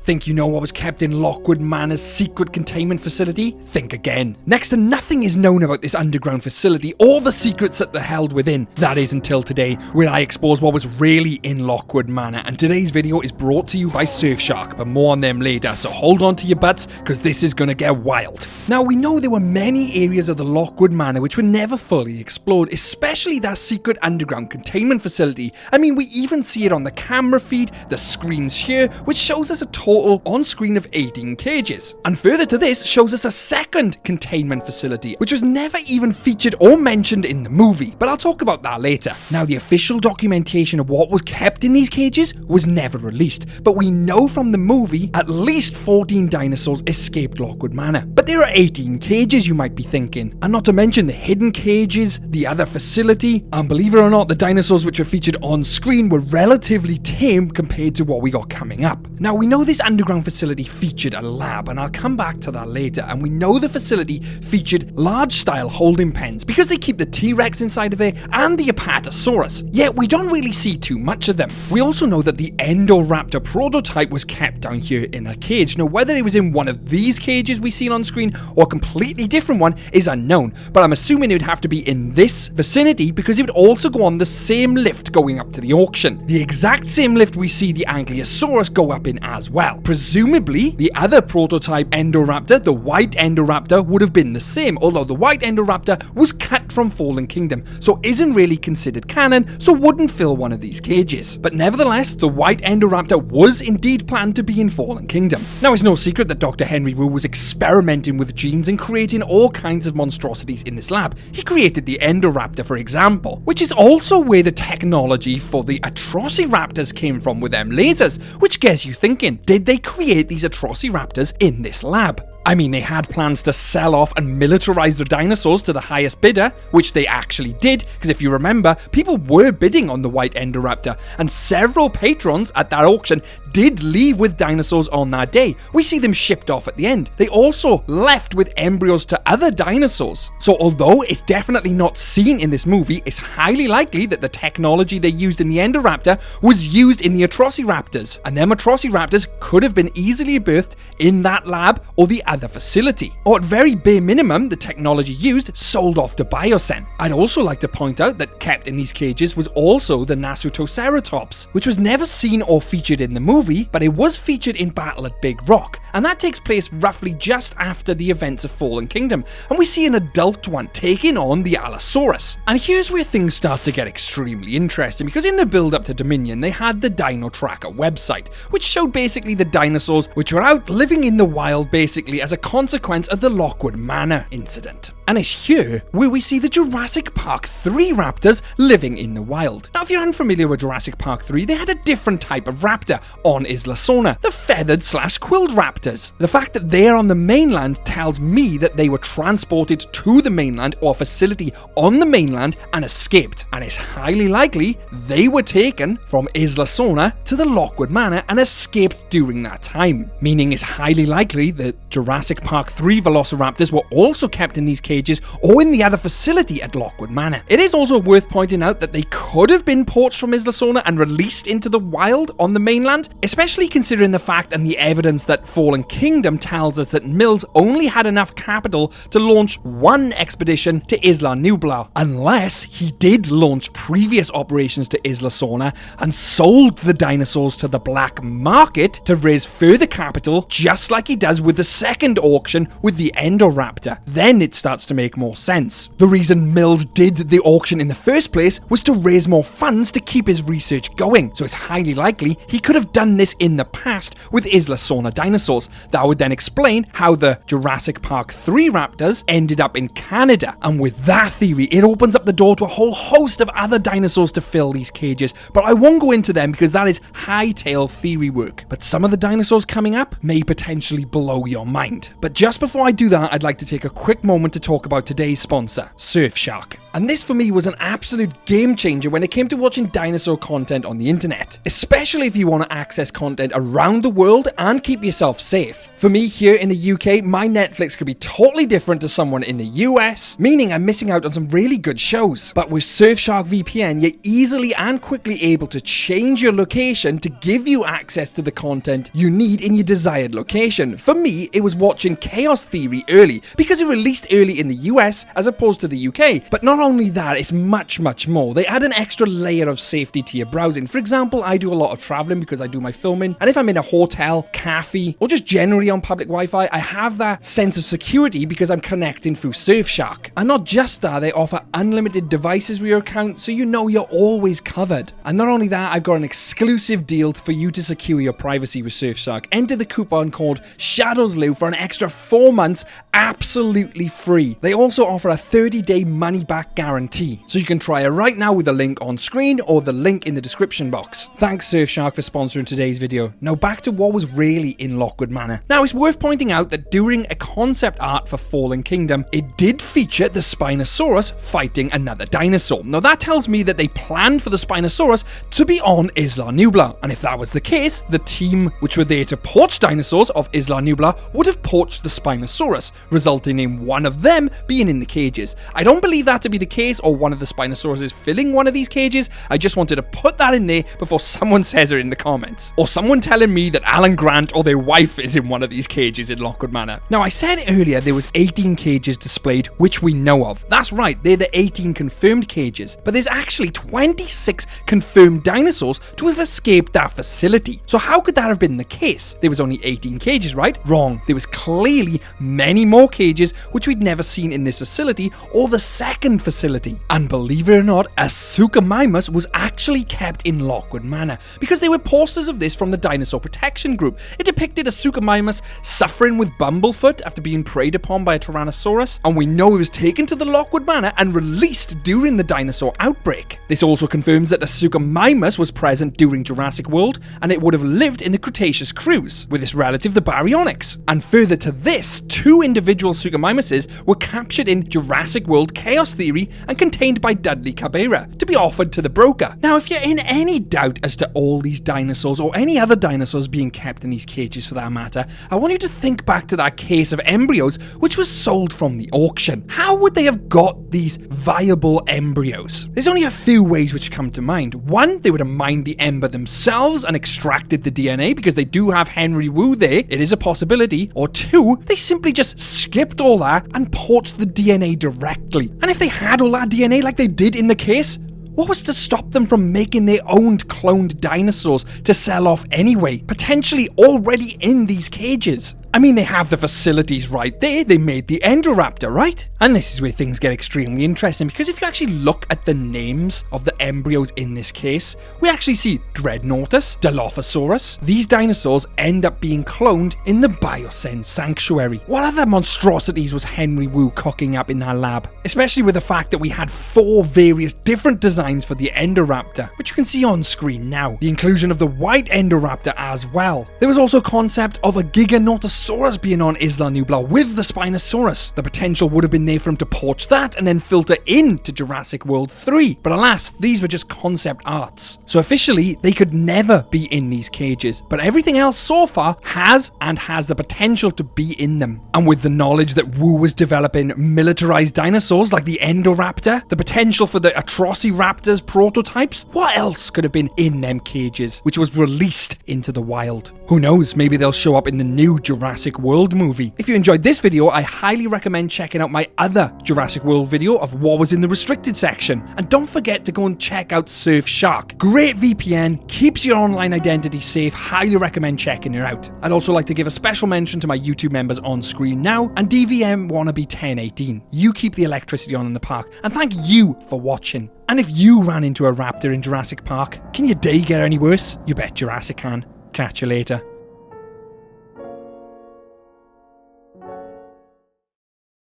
Think you know what was kept in Lockwood Manor's secret containment facility? Think again. Next to nothing is known about this underground facility or the secrets that they're held within. That is until today, where I expose what was really in Lockwood Manor, and today's video is brought to you by Surfshark, but more on them later, so hold on to your butts, because this is gonna get wild. Now, we know there were many areas of the Lockwood Manor which were never fully explored, especially that secret underground containment facility. I mean, we even see it on the camera feed, the screens here, which shows us a total on screen of 18 cages. And further to this, shows us a second containment facility, which was never even featured or mentioned in the movie, but I'll talk about that later. Now, the official documentation of what was kept in these cages was never released, but we know from the movie at least 14 dinosaurs escaped Lockwood Manor. But there are 18 cages, you might be thinking, and not to mention the hidden cages, the other facility, and believe it or not, the dinosaurs which were featured on screen were relatively tame compared to what we got coming up. Now, we know this underground facility featured a lab, and I'll come back to that later, and we know the facility featured large-style holding pens because they keep the T-Rex inside of there and the Apatosaurus, yet we don't really see too much of them. We also know that the indoraptor prototype was kept down here in a cage. Now, whether it was in one of these cages we seen on screen or a completely different one is unknown, but I'm assuming it would have to be in this vicinity because it would also go on the same lift going up to the auction. The exact same lift we see the Ankylosaurus go up in as well. Presumably, the other prototype Indoraptor, the white Indoraptor, would have been the same, although the white Indoraptor was cut from Fallen Kingdom, so isn't really considered canon, so wouldn't fill one of these cages. But nevertheless, the white Indoraptor was indeed planned to be in Fallen Kingdom. Now, it's no secret that Dr. Henry Wu was experimenting with genes and creating all kinds of monstrosities in this lab. He created the Indoraptor, for example, which is also where the technology for the atrociraptors came from with them lasers, which gets you thinking, did they create these atrociraptors in this lab? I mean, they had plans to sell off and militarize the dinosaurs to the highest bidder, which they actually did, because if you remember, people were bidding on the white Indoraptor, and several patrons at that auction did leave with dinosaurs on that day. We see them shipped off at the end. They also left with embryos to other dinosaurs. So although it's definitely not seen in this movie, it's highly likely that the technology they used in the Indoraptor was used in the atrociraptors, and them atrociraptors could have been easily birthed in that lab or the other facility, or at very bare minimum, the technology used sold off to Biocen. I'd also like to point out that kept in these cages was also the Nasutoceratops, which was never seen or featured in the movie, but it was featured in Battle at Big Rock, and that takes place roughly just after the events of Fallen Kingdom, and we see an adult one taking on the Allosaurus. And here's where things start to get extremely interesting, because in the build-up to Dominion, they had the Dino Tracker website, which showed basically the dinosaurs which were out living in the wild basically as a consequence of the Lockwood Manor incident. And it's here where we see the Jurassic Park 3 raptors living in the wild. Now, if you're unfamiliar with Jurassic Park 3, they had a different type of raptor on Isla Sorna, the feathered/quilled raptors. The fact that they're on the mainland tells me that they were transported to the mainland or facility on the mainland and escaped. And it's highly likely they were taken from Isla Sorna to the Lockwood Manor and escaped during that time. Meaning it's highly likely that Jurassic Park 3 velociraptors were also kept in these cages or in the other facility at Lockwood Manor. It is also worth pointing out that they could have been poached from Isla Sorna and released into the wild on the mainland, especially considering the fact and the evidence that Fallen Kingdom tells us that Mills only had enough capital to launch one expedition to Isla Nublar, unless he did launch previous operations to Isla Sorna and sold the dinosaurs to the black market to raise further capital, just like he does with the second auction with the Indoraptor. Then it starts to make more sense. The reason Mills did the auction in the first place was to raise more funds to keep his research going, so it's highly likely he could have done this in the past with Isla Sorna dinosaurs. That would then explain how the Jurassic Park 3 raptors ended up in Canada, and with that theory, it opens up the door to a whole host of other dinosaurs to fill these cages, but I won't go into them because that is hightail theory work. But some of the dinosaurs coming up may potentially blow your mind. But just before I do that, I'd like to take a quick moment to talk about today's sponsor, Surfshark. And this for me was an absolute game changer when it came to watching dinosaur content on the internet, especially if you want to access content around the world and keep yourself safe. For me here in the UK, my Netflix could be totally different to someone in the US, meaning I'm missing out on some really good shows. But with Surfshark VPN, you're easily and quickly able to change your location to give you access to the content you need in your desired location. For me, it was watching Chaos Theory early because it released early in the US as opposed to the UK. But not only that, it's much more. They add an extra layer of safety to your browsing. For example, I do a lot of traveling because I do my filming, and if I'm in a hotel, cafe, or just generally on public Wi-Fi, I have that sense of security because I'm connecting through Surfshark. And not just that, they offer unlimited devices with your account, so you know you're always covered. And not only that, I've got an exclusive deal for you to secure your privacy with Surfshark. Enter the coupon code SHADOWSLOU for an extra 4 months absolutely free. They also offer a 30-day money-back guarantee, so you can try it right now with the link on screen or the link in the description box. Thanks Surfshark for sponsoring today's video. Now back to what was really in Lockwood Manor. Now it's worth pointing out that during a concept art for Fallen Kingdom, it did feature the Spinosaurus fighting another dinosaur. Now that tells me that they planned for the Spinosaurus to be on Isla Nublar, and if that was the case, the team which were there to poach dinosaurs of Isla Nublar would have poached the Spinosaurus, resulting in one of them being in the cages. I don't believe that to be the case, or one of the Spinosaurus is filling one of these cages. I just wanted to put that in there before someone says it in the comments, or someone telling me that Alan Grant or their wife is in one of these cages in Lockwood Manor. Now I said earlier there was 18 cages displayed which we know of. That's right, they're the 18 confirmed cages, but there's actually 26 confirmed dinosaurs to have escaped that facility. So how could that have been the case? There was only 18 cages, right? Wrong. There was clearly many more cages which we'd never seen in this facility or the second facility. And believe it or not, a Suchomimus was actually kept in Lockwood Manor because there were posters of this from the Dinosaur Protection Group. It depicted a Suchomimus suffering with bumblefoot after being preyed upon by a Tyrannosaurus, and we know it was taken to the Lockwood Manor and released during the dinosaur outbreak. This also confirms that the Suchomimus was present during Jurassic World, and it would have lived in the Cretaceous cruise with its relative the Baryonyx. And further to this, 2 individual Suchomimuses were captured in Jurassic World Chaos Theory and contained by Dudley Cabera to be offered to the broker. Now if you're in any doubt as to all these dinosaurs or any other dinosaurs being kept in these cages for that matter, I want you to think back to that case of embryos which was sold from the auction. How would they have got these viable embryos? There's only a few ways which come to mind. One, they would have mined the embryo themselves and extracted the DNA because they do have Henry Wu there. It is a possibility. Or 2, they simply just skipped all that and poached the DNA directly. And if they had all that DNA like they did in the case, what was to stop them from making their own cloned dinosaurs to sell off anyway, potentially already in these cages? I mean, they have the facilities right there. They made the indoraptor, right? And this is where things get extremely interesting, because if you actually look at the names of the embryos in this case, we actually see Dreadnoughtus, Dilophosaurus. These dinosaurs end up being cloned in the Biocene Sanctuary. What other monstrosities was Henry Wu cooking up in that lab? Especially with the fact that we had 4 various different designs for the indoraptor, which you can see on screen now. The inclusion of the white indoraptor as well. There was also concept of a giganotosaurus being on Isla Nublar with the Spinosaurus. The potential would have been there for him to poach that and then filter into Jurassic World 3. But alas, these were just concept arts. So officially, they could never be in these cages. But everything else so far has the potential to be in them. And with the knowledge that Wu was developing militarized dinosaurs like the Indoraptor, the potential for the Atrociraptors prototypes, what else could have been in them cages, which was released into the wild? Who knows, maybe they'll show up in the new Jurassic World movie. If you enjoyed this video, I highly recommend checking out my other Jurassic World video of what was in the restricted section. And don't forget to go and check out Surfshark. Great VPN, keeps your online identity safe, highly recommend checking it out. I'd also like to give a special mention to my YouTube members on screen now, and DVM Wannabe 1018. You keep the electricity on in the park, and thank you for watching. And if you ran into a raptor in Jurassic Park, can your day get any worse? You bet Jurassic can. Catch you later.